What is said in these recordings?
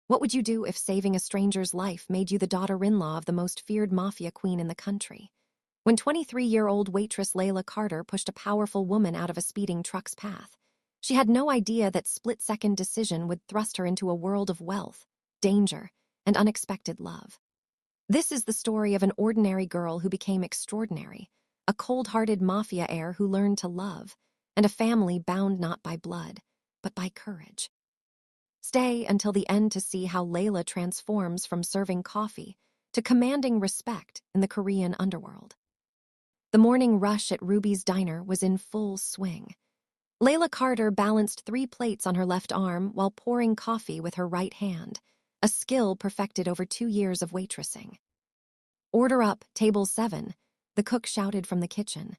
What would you do if saving a stranger's life made you the daughter-in-law of the most feared mafia queen in the country? When 23-year-old waitress Leila Carter pushed a powerful woman out of a speeding truck's path, she had no idea that split-second decision would thrust her into a world of wealth, danger, and unexpected love. This is the story of an ordinary girl who became extraordinary, a cold-hearted mafia heir who learned to love, and a family bound not by blood, but by courage. Stay until the end to see how Leila transforms from serving coffee to commanding respect in the Korean underworld. The morning rush at Ruby's diner was in full swing. Leila Carter balanced 3 plates on her left arm while pouring coffee with her right hand, a skill perfected over 2 years of waitressing. "Order up, table 7, the cook shouted from the kitchen.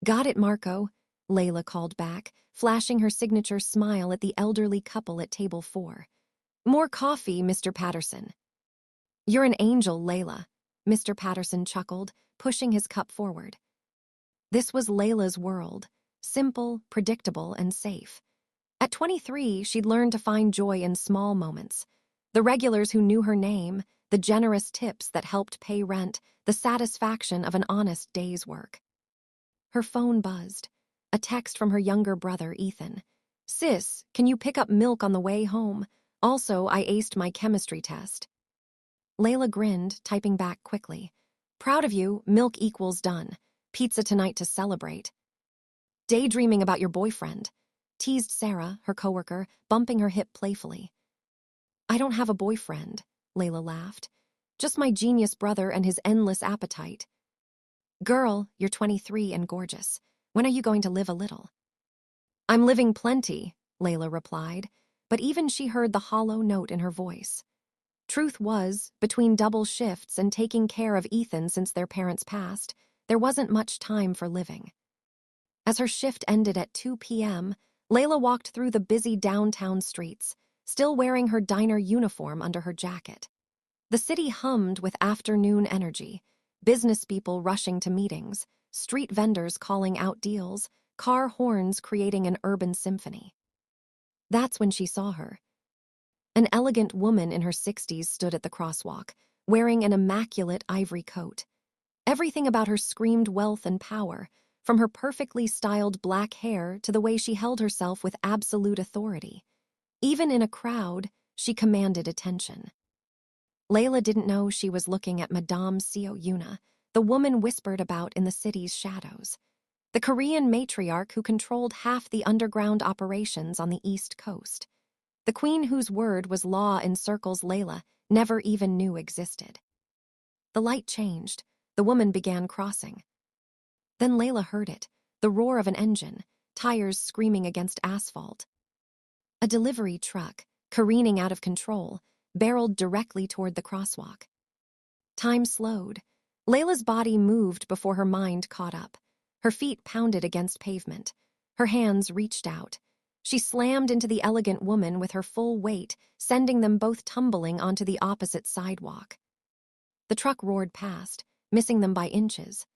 "Got it, Marco," Leila called back, flashing her signature smile at the elderly couple at table 4. "More coffee, Mr. Patterson." "You're an angel, Leila," Mr. Patterson chuckled, pushing his cup forward. This was Leila's world, simple, predictable, and safe. At 23, she'd learned to find joy in small moments. The regulars who knew her name, the generous tips that helped pay rent, the satisfaction of an honest day's work. Her phone buzzed. A text from her younger brother, Ethan. "Sis, can you pick up milk on the way home? Also, I aced my chemistry test." Leila grinned, typing back quickly. "Proud of you, milk equals done. Pizza tonight to celebrate." "Daydreaming about your boyfriend," teased Sarah, her coworker, bumping her hip playfully. "I don't have a boyfriend," Leila laughed. "Just my genius brother and his endless appetite." "Girl, you're 23 and gorgeous. When are you going to live a little?" "I'm living plenty," Leila replied, but even she heard the hollow note in her voice. Truth was, between double shifts and taking care of Ethan since their parents passed, there wasn't much time for living. As her shift ended at 2 p.m., Leila walked through the busy downtown streets, still wearing her diner uniform under her jacket. The city hummed with afternoon energy, business people rushing to meetings, street vendors calling out deals, car horns creating an urban symphony. That's when she saw her. An elegant woman in her 60s stood at the crosswalk, wearing an immaculate ivory coat. Everything about her screamed wealth and power, from her perfectly styled black hair to the way she held herself with absolute authority. Even in a crowd, she commanded attention. Leila didn't know she was looking at Madame Seo Yuna, the woman whispered about in the city's shadows. The Korean matriarch who controlled half the underground operations on the East Coast. The queen whose word was law in circles Leila never even knew existed. The light changed. The woman began crossing. Then Leila heard it, the roar of an engine, tires screaming against asphalt. A delivery truck, careening out of control, barreled directly toward the crosswalk. Time slowed. Leila's body moved before her mind caught up. Her feet pounded against pavement. Her hands reached out. She slammed into the elegant woman with her full weight, sending them both tumbling onto the opposite sidewalk. The truck roared past, missing them by inches.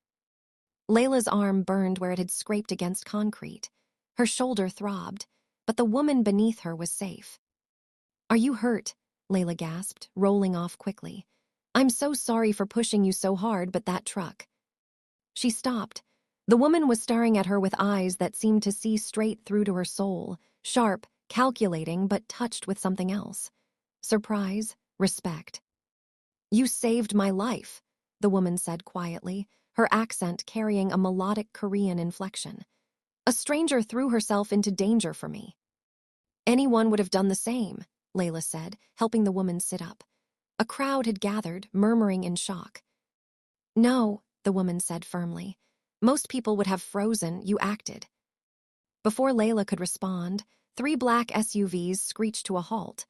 Leila's arm burned where it had scraped against concrete. Her shoulder throbbed, but the woman beneath her was safe. "Are you hurt?" Leila gasped, rolling off quickly. "I'm so sorry for pushing you so hard, but that truck." She stopped. The woman was staring at her with eyes that seemed to see straight through to her soul, sharp, calculating, but touched with something else. Surprise, respect. "You saved my life," the woman said quietly, her accent carrying a melodic Korean inflection. "A stranger threw herself into danger for me." "Anyone would have done the same," Leila said, helping the woman sit up. A crowd had gathered, murmuring in shock. "No," the woman said firmly. "Most people would have frozen, you acted." Before Leila could respond, 3 black SUVs screeched to a halt.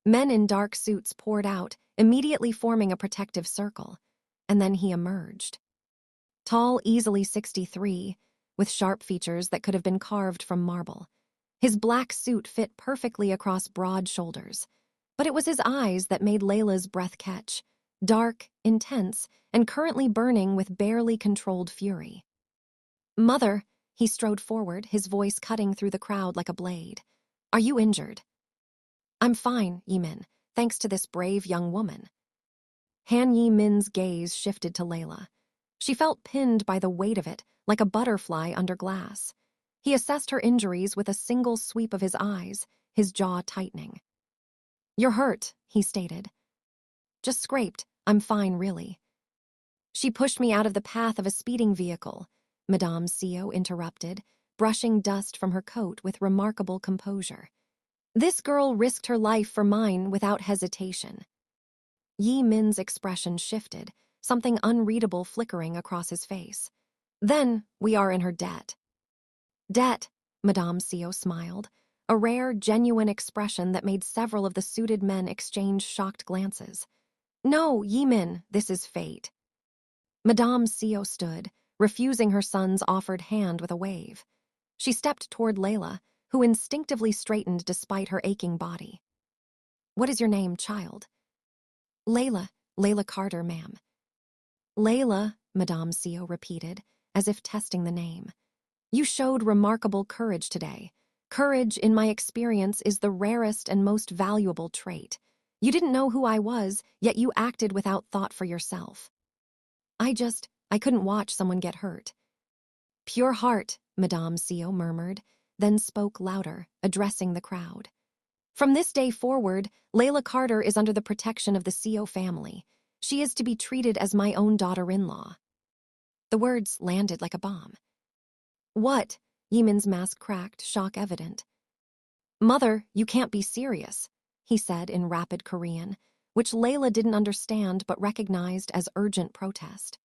Men in dark suits poured out, immediately forming a protective circle. And then he emerged. Tall, easily 63, with sharp features that could have been carved from marble. His black suit fit perfectly across broad shoulders. But it was his eyes that made Leila's breath catch, dark, intense, and currently burning with barely controlled fury. "Mother," he strode forward, his voice cutting through the crowd like a blade. "Are you injured?" "I'm fine, Jae Min. thanks to this brave young woman. Jae Min's gaze shifted to Leila. She felt pinned by the weight of it, like a butterfly under glass. He assessed her injuries with a single sweep of his eyes, his jaw tightening. "You're hurt," he stated. "Just scraped. I'm fine, really." "She pushed me out of the path of a speeding vehicle," Madame Seo interrupted, brushing dust from her coat with remarkable composure. "This girl risked her life for mine without hesitation." Jae Min's expression shifted, something unreadable flickering across his face. "Then we are in her debt." "Debt," Madame Seo smiled, a rare, genuine expression that made several of the suited men exchange shocked glances. "No, Jae Min, this is fate." Madame Seo stood, refusing her son's offered hand with a wave. She stepped toward Leila, who instinctively straightened despite her aching body. "What is your name, child?" Leila Carter, ma'am." "Leila," Madame Seo repeated, as if testing the name. "You showed remarkable courage today. Courage, in my experience, is the rarest and most valuable trait. You didn't know who I was, yet you acted without thought for yourself." I couldn't watch someone get hurt." "Pure heart," Madame Seo murmured, then spoke louder, addressing the crowd. "From this day forward, Leila Carter is under the protection of the Seo family. She is to be treated as my own daughter-in-law." The words landed like a bomb. "What?" Jae Min's mask cracked, shock evident. "Mother, you can't be serious," he said in rapid Korean, which Leila didn't understand but recognized as urgent protest.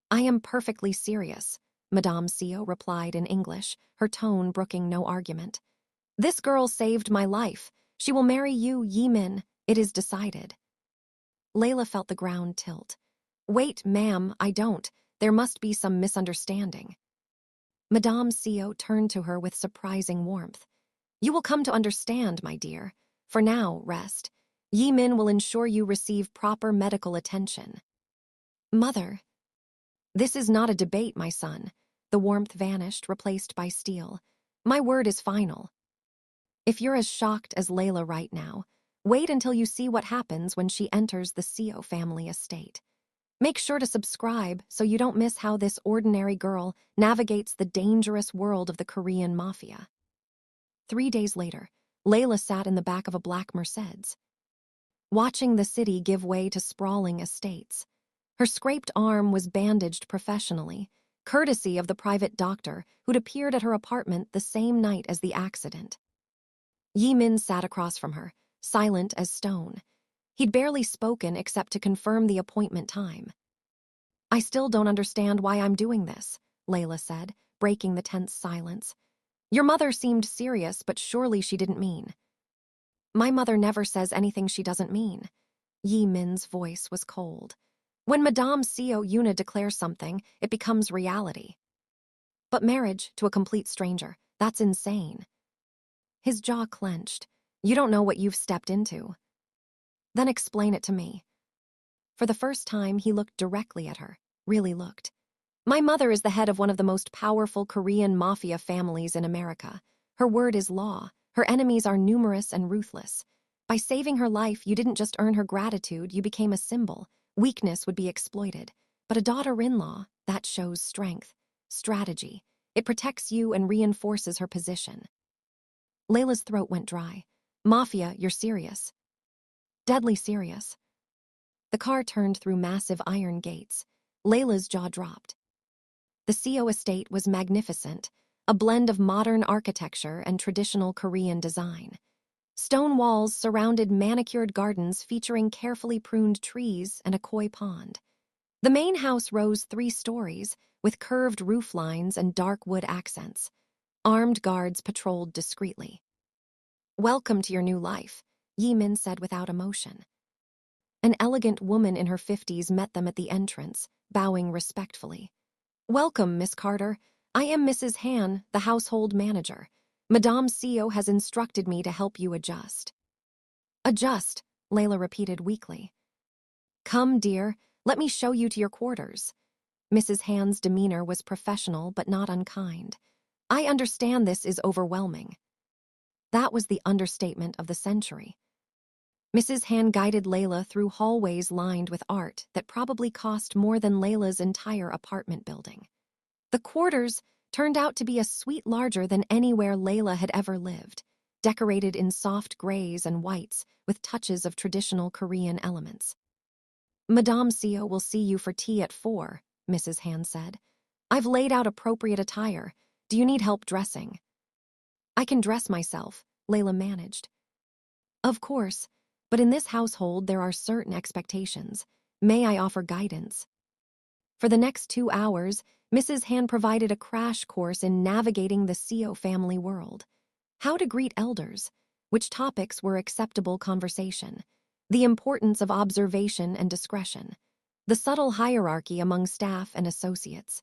"I am perfectly serious," Madame Seo replied in English, her tone brooking no argument. "This girl saved my life. She will marry you, Jae Min. It is decided." Leila felt the ground tilt. "Wait, ma'am, I don't. There must be some misunderstanding." Madame Seo turned to her with surprising warmth. "You will come to understand, my dear. For now, rest. Jae Min will ensure you receive proper medical attention." "Mother." "This is not a debate, my son." The warmth vanished, replaced by steel. "My word is final. If you're as shocked as Leila right now, wait until you see what happens when she enters the Seo family estate. Make sure to subscribe so you don't miss how this ordinary girl navigates the dangerous world of the Korean mafia." 3 days later, Leila sat in the back of a black Mercedes, watching the city give way to sprawling estates. Her scraped arm was bandaged professionally, courtesy of the private doctor who'd appeared at her apartment the same night as the accident. Jae Min sat across from her, silent as stone. He'd barely spoken except to confirm the appointment time. "I still don't understand why I'm doing this," Leila said, breaking the tense silence. "Your mother seemed serious, but surely she didn't mean." "My mother never says anything she doesn't mean." Jae Min's voice was cold. "When Madame Seo Yuna declares something, it becomes reality. But marriage to a complete stranger, that's insane." His jaw clenched. "You don't know what you've stepped into." "Then explain it to me." For the first time, he looked directly at her, really looked. "My mother is the head of one of the most powerful Korean mafia families in America. Her word is law. Her enemies are numerous and ruthless. By saving her life, you didn't just earn her gratitude, you became a symbol. Weakness would be exploited. But a daughter-in-law, that shows strength, strategy. It protects you and reinforces her position." Leila's throat went dry. "Mafia, you're serious." "Deadly serious." The car turned through massive iron gates. Leila's jaw dropped. The Seo estate was magnificent, a blend of modern architecture and traditional Korean design. Stone walls surrounded manicured gardens featuring carefully pruned trees and a koi pond. The main house rose 3 stories, with curved roof lines and dark wood accents. Armed guards patrolled discreetly. "Welcome to your new life," Jae Min said without emotion. An elegant woman in her 50s met them at the entrance, bowing respectfully. "Welcome, Miss Carter. I am Mrs. Han, the household manager. Madame Seo has instructed me to help you adjust." "Adjust," Leila repeated weakly. "Come, dear, let me show you to your quarters." Mrs. Han's demeanor was professional but not unkind. "I understand this is overwhelming." That was the understatement of the century. Mrs. Han guided Leila through hallways lined with art that probably cost more than Leila's entire apartment building. The quarters turned out to be a suite larger than anywhere Leila had ever lived, decorated in soft grays and whites with touches of traditional Korean elements. Madame Seo will see you for tea at 4, Mrs. Han said. I've laid out appropriate attire. Do you need help dressing? I can dress myself, Leila managed. Of course, but in this household there are certain expectations. May I offer guidance? For the next 2 hours, Mrs. Han provided a crash course in navigating the Seo family world. How to greet elders, which topics were acceptable conversation, the importance of observation and discretion, the subtle hierarchy among staff and associates.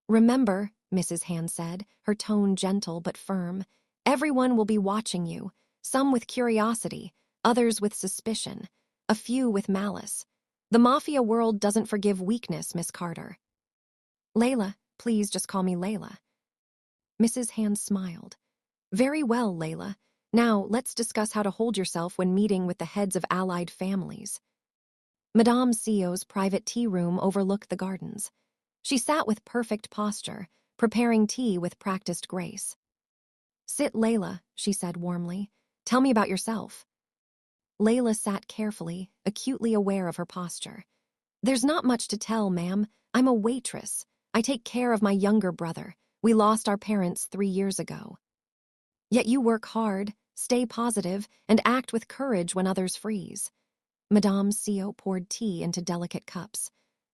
Remember, Mrs. Han said, her tone gentle but firm, everyone will be watching you, some with curiosity, others with suspicion, a few with malice. The mafia world doesn't forgive weakness, Miss Carter. Leila, please just call me Leila. Mrs. Han smiled. Very well, Leila. Now, let's discuss how to hold yourself when meeting with the heads of allied families. Madame Seo's private tea room overlooked the gardens. She sat with perfect posture, preparing tea with practiced grace. Sit, Leila, she said warmly. Tell me about yourself. Leila sat carefully, acutely aware of her posture. There's not much to tell, ma'am. I'm a waitress. I take care of my younger brother. We lost our parents 3 years ago. Yet you work hard, stay positive, and act with courage when others freeze. Madame Seo poured tea into delicate cups.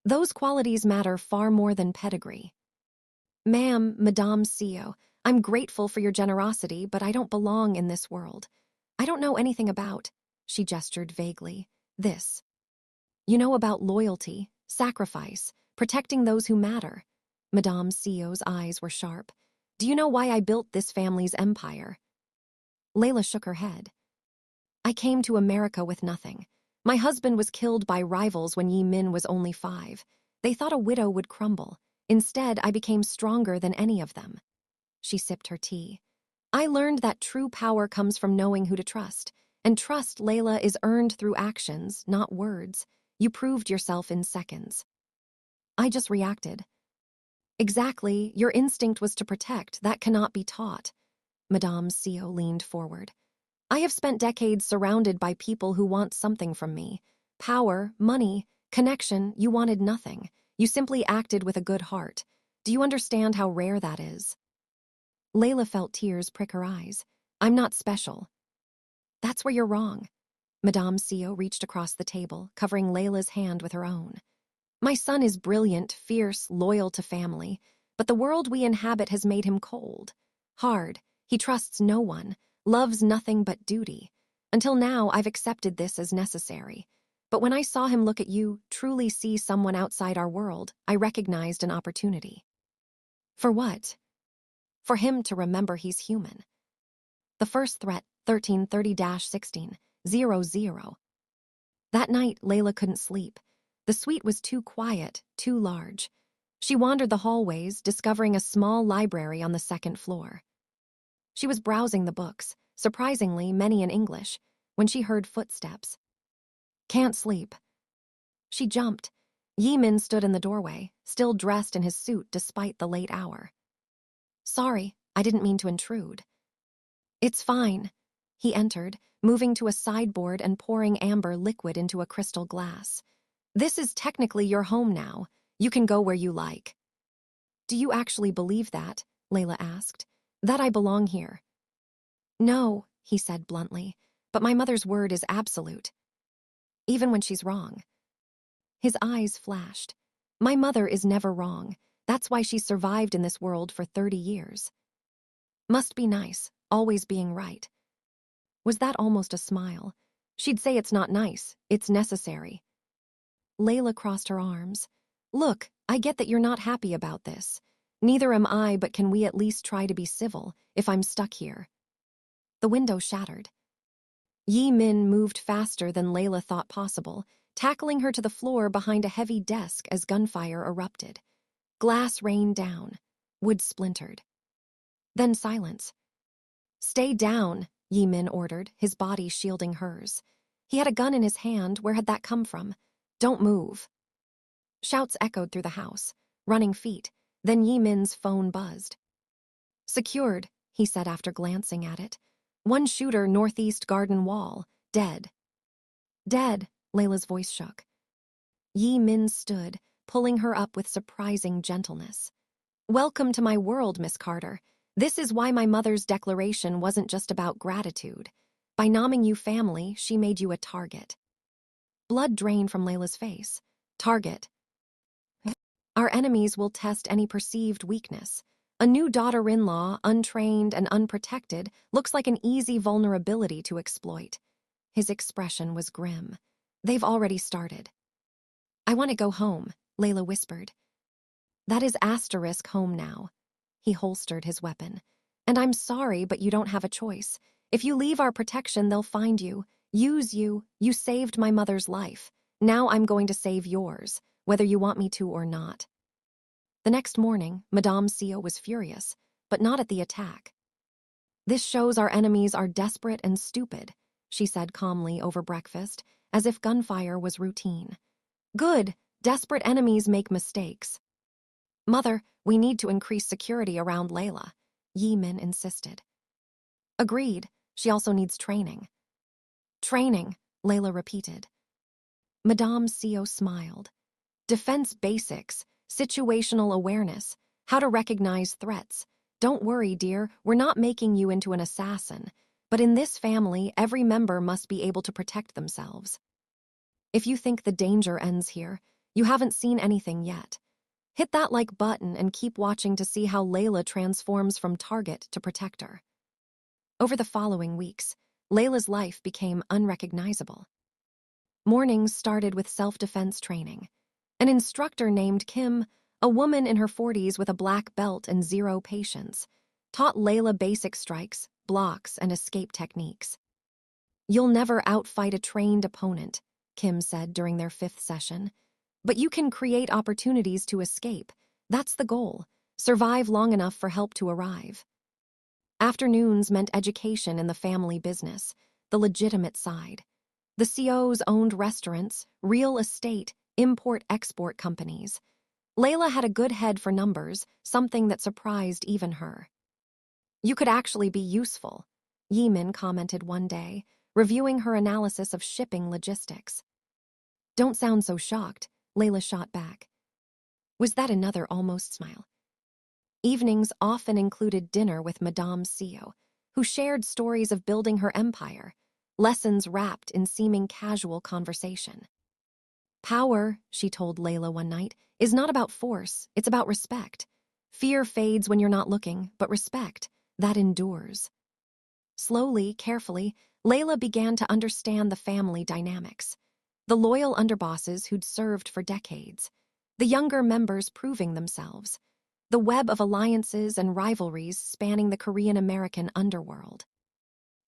Those qualities matter far more than pedigree. Ma'am, Madame Seo, I'm grateful for your generosity, but I don't belong in this world. I don't know anything about, she gestured vaguely, this. You know about loyalty, sacrifice, protecting those who matter. Madame Seo's eyes were sharp. Do you know why I built this family's empire? Leila shook her head. I came to America with nothing. My husband was killed by rivals when Jae Min was only 5. They thought a widow would crumble. Instead, I became stronger than any of them. She sipped her tea. I learned that true power comes from knowing who to trust. And trust, Leila, is earned through actions, not words. You proved yourself in seconds. I just reacted. Exactly, your instinct was to protect. That cannot be taught. Madame Seo leaned forward. I have spent decades surrounded by people who want something from me. Power, money, connection, you wanted nothing. You simply acted with a good heart. Do you understand how rare that is? Leila felt tears prick her eyes. I'm not special. That's where you're wrong. Madame Seo reached across the table, covering Leila's hand with her own. My son is brilliant, fierce, loyal to family, but the world we inhabit has made him cold. Hard, he trusts no one, loves nothing but duty. Until now, I've accepted this as necessary. But when I saw him look at you, truly see someone outside our world, I recognized an opportunity. For what? For him to remember he's human. The first threat, 1330-16-00. That night, Leila couldn't sleep. The suite was too quiet, too large. She wandered the hallways, discovering a small library on the 2nd floor. She was browsing the books, surprisingly many in English, when she heard footsteps. Can't sleep. She jumped. Jae Min stood in the doorway, still dressed in his suit despite the late hour. Sorry, I didn't mean to intrude. It's fine. He entered, moving to a sideboard and pouring amber liquid into a crystal glass. This is technically your home now. You can go where you like. Do you actually believe that? Leila asked. That I belong here? No, he said bluntly, but my mother's word is absolute. Even when she's wrong. His eyes flashed. My mother is never wrong. That's why she survived in this world for 30 years. Must be nice, always being right. Was that almost a smile? She'd say it's not nice, it's necessary. Leila crossed her arms. Look, I get that you're not happy about this. Neither am I, but can we at least try to be civil if I'm stuck here? The window shattered. Jae Min moved faster than Leila thought possible, tackling her to the floor behind a heavy desk as gunfire erupted. Glass rained down. Wood splintered. Then silence. Stay down, Jae Min ordered, his body shielding hers. He had a gun in his hand. Where had that come from? Don't move. Shouts echoed through the house, running feet. Then Jae Min's phone buzzed. Secured, he said after glancing at it. One shooter northeast garden wall, dead. Dead, Leila's voice shook. Jae Min stood, pulling her up with surprising gentleness. Welcome to my world, Miss Carter. This is why my mother's declaration wasn't just about gratitude. By naming you family, she made you a target. Blood drained from Leila's face. Target. Our enemies will test any perceived weakness. A new daughter-in-law, untrained and unprotected, looks like an easy vulnerability to exploit. His expression was grim. They've already started. I want to go home, Leila whispered. That is asterisk home now. He holstered his weapon. And I'm sorry, but you don't have a choice. If you leave our protection, they'll find you, use you. You saved my mother's life. Now I'm going to save yours, whether you want me to or not. The next morning, Madame Seo was furious, but not at the attack. This shows our enemies are desperate and stupid, she said calmly over breakfast, as if gunfire was routine. Good, desperate enemies make mistakes. Mother, we need to increase security around Leila, Jae Min insisted. Agreed, she also needs training. Training, Leila repeated. Madame Seo smiled. Defense basics, situational awareness, how to recognize threats. Don't worry, dear, we're not making you into an assassin, but in this family, every member must be able to protect themselves. If you think the danger ends here, you haven't seen anything yet. Hit that like button and keep watching to see how Leila transforms from target to protector. Over the following weeks, Leila's life became unrecognizable. Mornings started with self-defense training. An instructor named Kim, a woman in her 40s with a black belt and zero patience, taught Leila basic strikes, blocks, and escape techniques. You'll never outfight a trained opponent, Kim said during their 5th session. But you can create opportunities to escape. That's the goal. Survive long enough for help to arrive. Afternoons meant education in the family business, the legitimate side. The Seo's owned restaurants, real estate, import-export companies. Leila had a good head for numbers, something that surprised even her. You could actually be useful, Jae Min commented one day, reviewing her analysis of shipping logistics. Don't sound so shocked, Leila shot back. Was that another almost smile? Evenings often included dinner with Madame Seo, who shared stories of building her empire, lessons wrapped in seeming casual conversation. Power, she told Leila one night, is not about force, it's about respect. Fear fades when you're not looking, but respect, that endures. Slowly, carefully, Leila began to understand the family dynamics. The loyal underbosses who'd served for decades. The younger members proving themselves. The web of alliances and rivalries spanning the Korean-American underworld.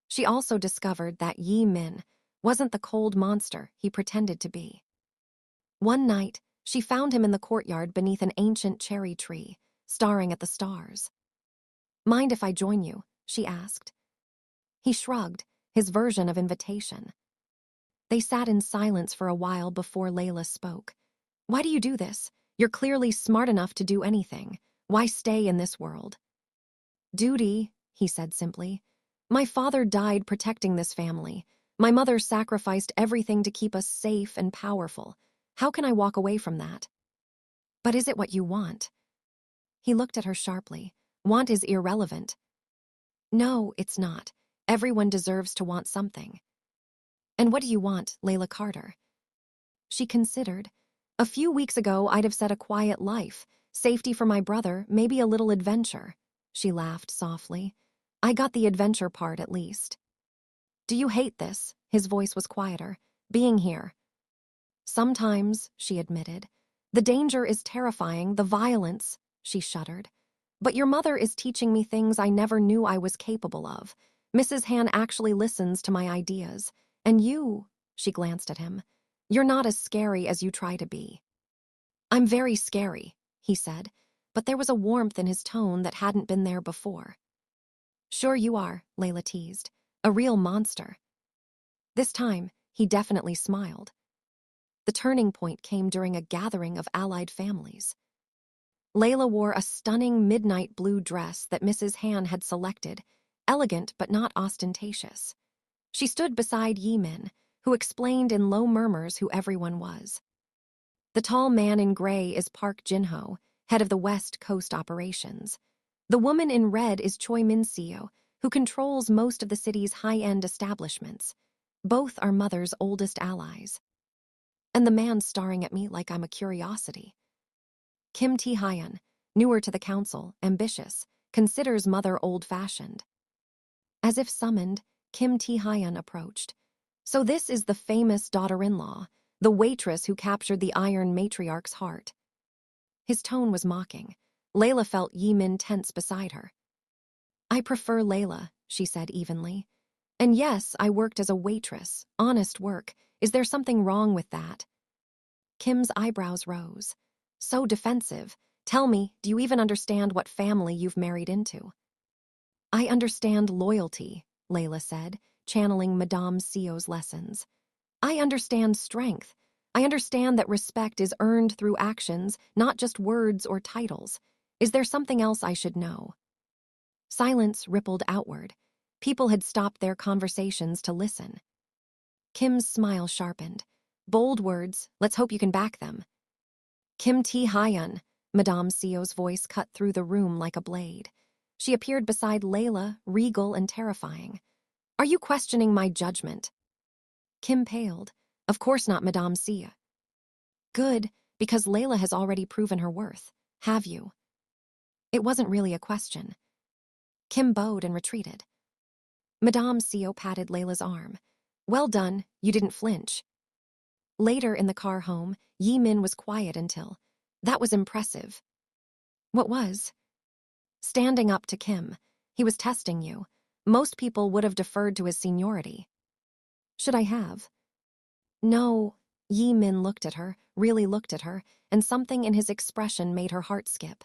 She also discovered that Jae Min wasn't the cold monster he pretended to be. One night, she found him in the courtyard beneath an ancient cherry tree, staring at the stars. Mind if I join you? She asked. He shrugged, his version of invitation. They sat in silence for a while before Leila spoke. Why do you do this? You're clearly smart enough to do anything. Why stay in this world? Duty, he said simply. My father died protecting this family. My mother sacrificed everything to keep us safe and powerful. How can I walk away from that? But is it what you want? He looked at her sharply. Want is irrelevant. No, it's not. Everyone deserves to want something. And what do you want, Leila Carter? She considered. A few weeks ago, I'd have said a quiet life, safety for my brother, maybe a little adventure. She laughed softly. I got the adventure part at least. Do you hate this? His voice was quieter. Being here. Sometimes, she admitted. The danger is terrifying, the violence, she shuddered. But your mother is teaching me things I never knew I was capable of. Mrs. Han actually listens to my ideas. And you, she glanced at him, you're not as scary as you try to be. I'm very scary, he said, but there was a warmth in his tone that hadn't been there before. Sure you are, Leila teased. A real monster. This time, he definitely smiled. The turning point came during a gathering of allied families. Leila wore a stunning midnight blue dress that Mrs. Han had selected, elegant but not ostentatious. She stood beside Jae Min, who explained in low murmurs who everyone was. The tall man in gray is Park Jin-ho, head of the West Coast operations. The woman in red is Choi Min-seo, who controls most of the city's high-end establishments. Both are Mother's oldest allies. And the man staring at me like I'm a curiosity. Kim Tae-hyun, newer to the council, ambitious, considers Mother old-fashioned. As if summoned, Kim Tae-hyun approached. So this is the famous daughter-in-law, the waitress who captured the Iron Matriarch's heart. His tone was mocking. Leila felt Jae Min tense beside her. I prefer Leila, she said evenly. And yes, I worked as a waitress, honest work. Is there something wrong with that? Kim's eyebrows rose. So defensive. Tell me, do you even understand what family you've married into? I understand loyalty, Leila said, channeling Madame Seo's lessons. I understand strength. I understand that respect is earned through actions, not just words or titles. Is there something else I should know? Silence rippled outward. People had stopped their conversations to listen. Kim's smile sharpened. Bold words, let's hope you can back them. Kim Tae-hyun, Madame Seo's voice cut through the room like a blade. She appeared beside Leila, regal and terrifying. Are you questioning my judgment? Kim paled. Of course not, Madame Seo. Good, because Leila has already proven her worth. Have you? It wasn't really a question. Kim bowed and retreated. Madame Seo patted Leila's arm. Well done, you didn't flinch. Later in the car home, Jae Min was quiet until, that was impressive. What was? Standing up to Kim. He was testing you. Most people would have deferred to his seniority. Should I have? No. Jae Min looked at her, really looked at her, and something in his expression made her heart skip.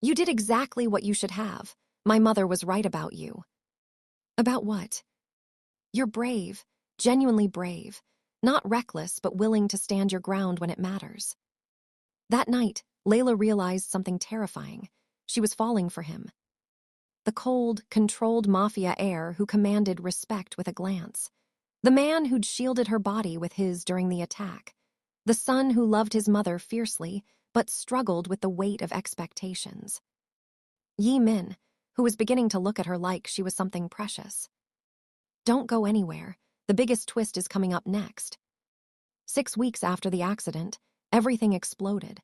You did exactly what you should have. My mother was right about you. About what? You're brave, genuinely brave. Not reckless, but willing to stand your ground when it matters. That night, Leila realized something terrifying. She was falling for him. The cold, controlled Mafia Heir who commanded respect with a glance. The man who'd shielded her body with his during the attack. The son who loved his mother fiercely, but struggled with the weight of expectations. Jae Min, who was beginning to look at her like she was something precious. Don't go anywhere. The biggest twist is coming up next. 6 weeks after the accident, everything exploded.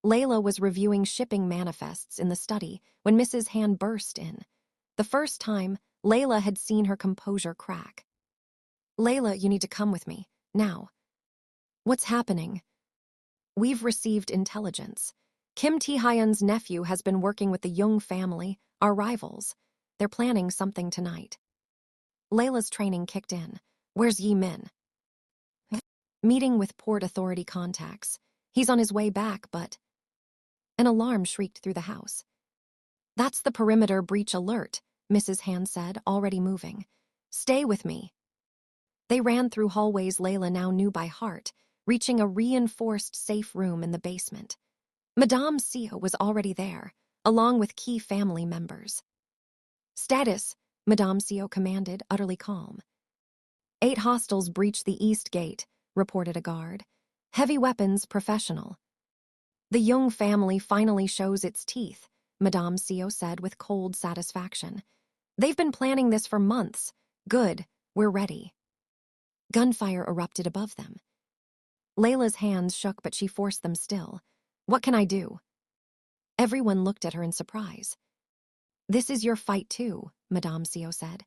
Leila was reviewing shipping manifests in the study when Mrs. Han burst in. The first time, Leila had seen her composure crack. Leila, you need to come with me, now. What's happening? We've received intelligence. Kim Tae-hyun's nephew has been working with the Jung family, our rivals. They're planning something tonight. Leila's training kicked in. Where's Jae Min? Meeting with Port Authority contacts. He's on his way back, but... An alarm shrieked through the house. That's the perimeter breach alert, Mrs. Han said, already moving. Stay with me. They ran through hallways Leila now knew by heart, reaching a reinforced safe room in the basement. Madame Seo was already there, along with key family members. Status, Madame Seo commanded, utterly calm. 8 hostiles breached the east gate, reported a guard. Heavy weapons, professional. The Jung family finally shows its teeth, Madame Seo said with cold satisfaction. They've been planning this for months. Good, we're ready. Gunfire erupted above them. Leila's hands shook, but she forced them still. What can I do? Everyone looked at her in surprise. This is your fight too, Madame Seo said.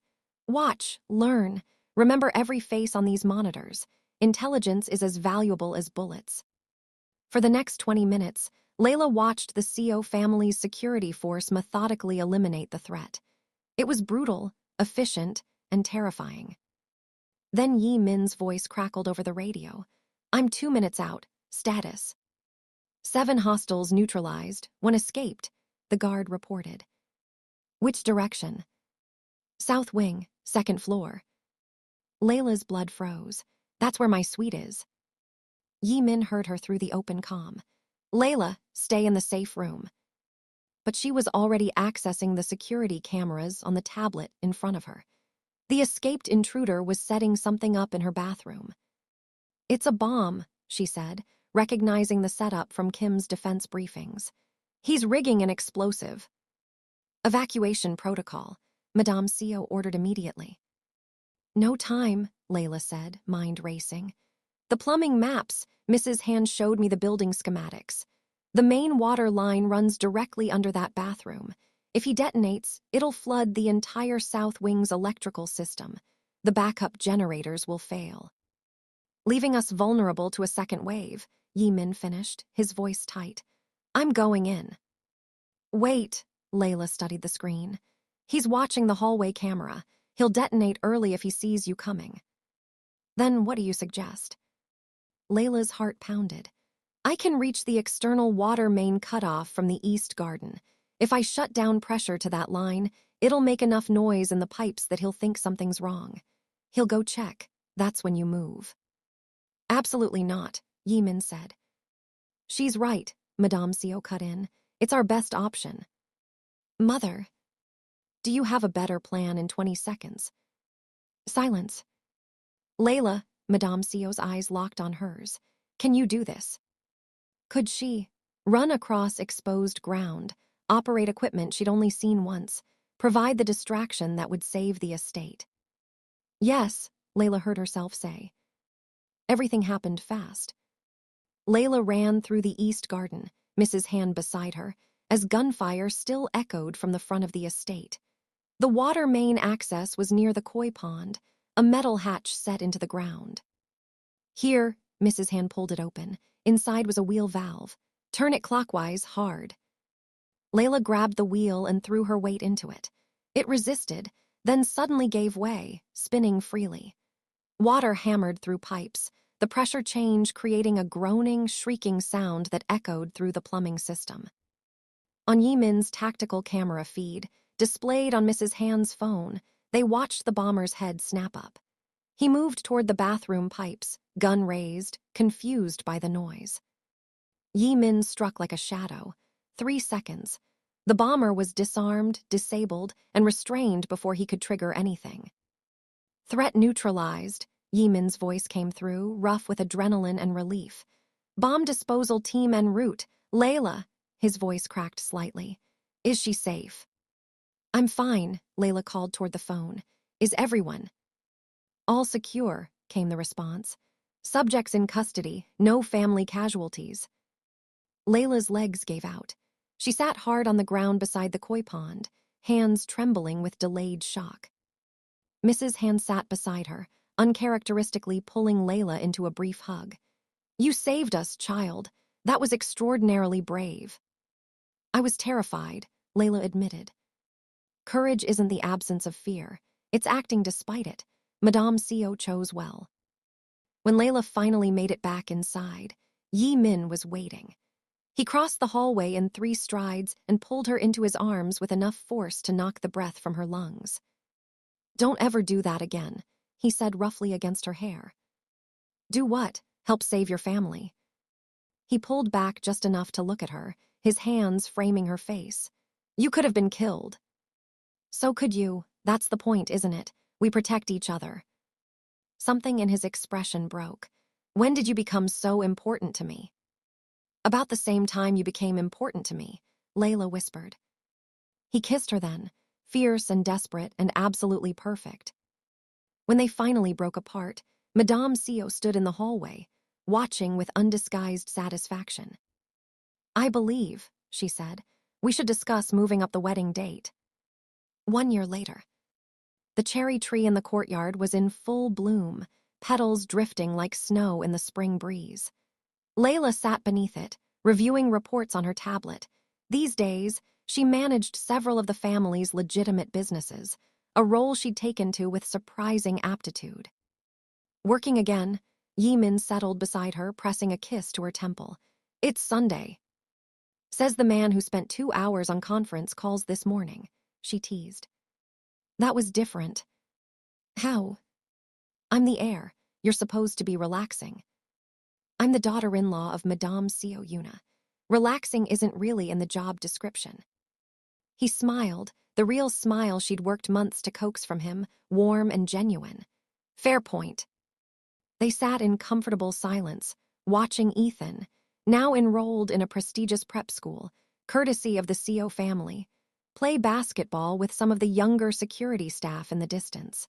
Watch, learn. Remember every face on these monitors. Intelligence is as valuable as bullets. For the next 20 minutes, Leila watched the Seo family's security force methodically eliminate the threat. It was brutal, efficient, and terrifying. Then Jae Min's voice crackled over the radio. I'm 2 minutes out. Status. 7 hostiles neutralized. 1 escaped, the guard reported. Which direction? South wing, 2nd floor. Leila's blood froze. That's where my suite is. Jae Min heard her through the open comm. Leila, stay in the safe room. But she was already accessing the security cameras on the tablet in front of her. The escaped intruder was setting something up in her bathroom. It's a bomb, she said, recognizing the setup from Kim's defense briefings. He's rigging an explosive. Evacuation protocol, Madame Seo ordered immediately. No time, Leila said, mind racing. The plumbing maps, Mrs. Hand showed me the building schematics. The main water line runs directly under that bathroom. If he detonates, it'll flood the entire south wing's electrical system. The backup generators will fail. Leaving us vulnerable to a second wave, Jae Min finished, his voice tight. I'm going in. Wait, Leila studied the screen. He's watching the hallway camera. He'll detonate early if he sees you coming. Then what do you suggest? Leila's heart pounded. I can reach the external water main cutoff from the east garden. If I shut down pressure to that line, it'll make enough noise in the pipes that he'll think something's wrong. He'll go check. That's when you move. Absolutely not, Jae Min said. She's right, Madame Seo cut in. It's our best option. Mother, do you have a better plan in 20 seconds? Silence. Leila, Madame Seo's eyes locked on hers. Can you do this? Could she run across exposed ground, operate equipment she'd only seen once, provide the distraction that would save the estate? Yes, Leila heard herself say. Everything happened fast. Leila ran through the east garden, Mrs. Hand beside her, as gunfire still echoed from the front of the estate. The water main access was near the koi pond, a metal hatch set into the ground. Here, Mrs. Hand pulled it open. Inside was a wheel valve. Turn it clockwise, hard. Leila grabbed the wheel and threw her weight into it. It resisted, then suddenly gave way, spinning freely. Water hammered through pipes, the pressure change creating a groaning, shrieking sound that echoed through the plumbing system. On Jae Min's tactical camera feed, displayed on Mrs. Hand's phone, they watched the bomber's head snap up. He moved toward the bathroom pipes, gun raised, confused by the noise. Jae Min struck like a shadow. 3 seconds. The bomber was disarmed, disabled, and restrained before he could trigger anything. Threat neutralized, Jae Min's voice came through, rough with adrenaline and relief. Bomb disposal team en route. Leila, his voice cracked slightly. Is she safe? I'm fine, Leila called toward the phone. Is everyone? All secure, came the response. Subjects in custody, no family casualties. Leila's legs gave out. She sat hard on the ground beside the koi pond, hands trembling with delayed shock. Mrs. Hand sat beside her, uncharacteristically pulling Leila into a brief hug. You saved us, child. That was extraordinarily brave. I was terrified, Leila admitted. Courage isn't the absence of fear. It's acting despite it. Madame Seo chose well. When Leila finally made it back inside, Jae Min was waiting. He crossed the hallway in 3 strides and pulled her into his arms with enough force to knock the breath from her lungs. Don't ever do that again, he said roughly against her hair. Do what? Help save your family. He pulled back just enough to look at her, his hands framing her face. You could have been killed. So could you. That's the point, isn't it? We protect each other. Something in his expression broke. When did you become so important to me? About the same time you became important to me, Leila whispered. He kissed her then, fierce and desperate and absolutely perfect. When they finally broke apart, Madame Seo stood in the hallway, watching with undisguised satisfaction. I believe, she said, we should discuss moving up the wedding date. 1 year later. The cherry tree in the courtyard was in full bloom, petals drifting like snow in the spring breeze. Leila sat beneath it, reviewing reports on her tablet. These days, she managed several of the family's legitimate businesses, a role she'd taken to with surprising aptitude. Working again, Jae Min settled beside her, pressing a kiss to her temple. It's Sunday. Says the man who spent 2 hours on conference calls this morning, she teased. That was different. How? I'm the heir. You're supposed to be relaxing. I'm the daughter-in-law of Madame Seo Yuna. Relaxing isn't really in the job description. He smiled, the real smile she'd worked months to coax from him, warm and genuine. Fair point. They sat in comfortable silence, watching Ethan, now enrolled in a prestigious prep school, courtesy of the Seo family, play basketball with some of the younger security staff in the distance.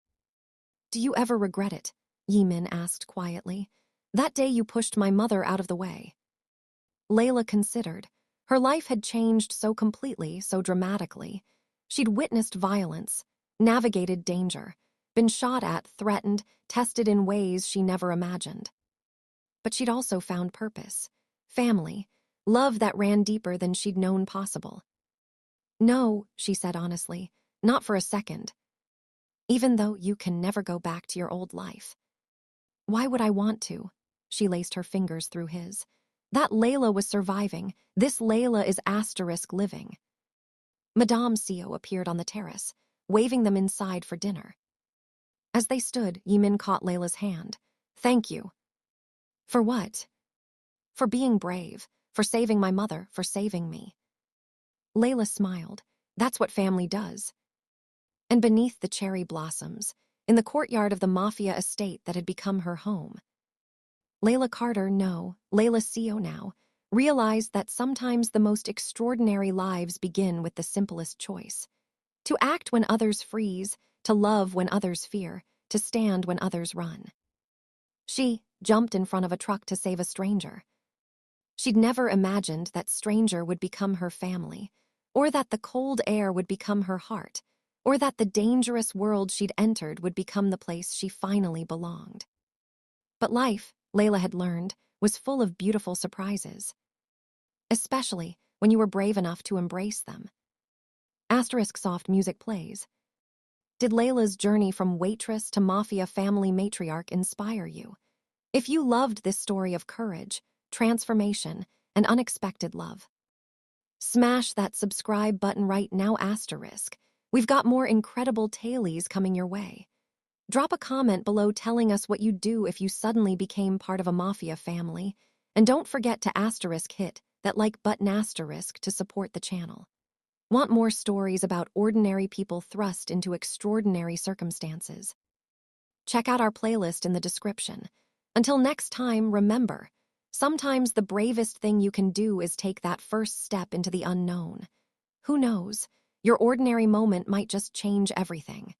Do you ever regret it? Jae Min asked quietly. That day you pushed my mother out of the way. Leila considered. Her life had changed so completely, so dramatically. She'd witnessed violence, navigated danger, been shot at, threatened, tested in ways she never imagined. But she'd also found purpose, family, love that ran deeper than she'd known possible. No, she said honestly, not for a second. Even though you can never go back to your old life. Why would I want to? She laced her fingers through his. That Leila was surviving. This Leila is *living. Madame Seo appeared on the terrace, waving them inside for dinner. As they stood, Jae Min caught Leila's hand. Thank you. For what? For being brave, for saving my mother, for saving me. Leila smiled. That's what family does. And beneath the cherry blossoms, in the courtyard of the Mafia estate that had become her home, Leila Carter, Leila Seo now, realized that sometimes the most extraordinary lives begin with the simplest choice. To act when others freeze, to love when others fear, to stand when others run. She jumped in front of a truck to save a stranger. She'd never imagined that stranger would become her family, or that the cold air would become her heart, or that the dangerous world she'd entered would become the place she finally belonged. But life, Leila had learned, was full of beautiful surprises. Especially when you were brave enough to embrace them. Asterisk soft music plays. Did Leila's journey from waitress to Mafia family matriarch inspire you? If you loved this story of courage, transformation, and unexpected love, smash that subscribe button right now asterisk. We've got more incredible tailies coming your way. Drop a comment below telling us what you'd do if you suddenly became part of a Mafia family, and don't forget to asterisk hit that like button asterisk to support the channel. Want more stories about ordinary people thrust into extraordinary circumstances? Check out our playlist in the description. Until next time, remember, sometimes the bravest thing you can do is take that first step into the unknown. Who knows? Your ordinary moment might just change everything.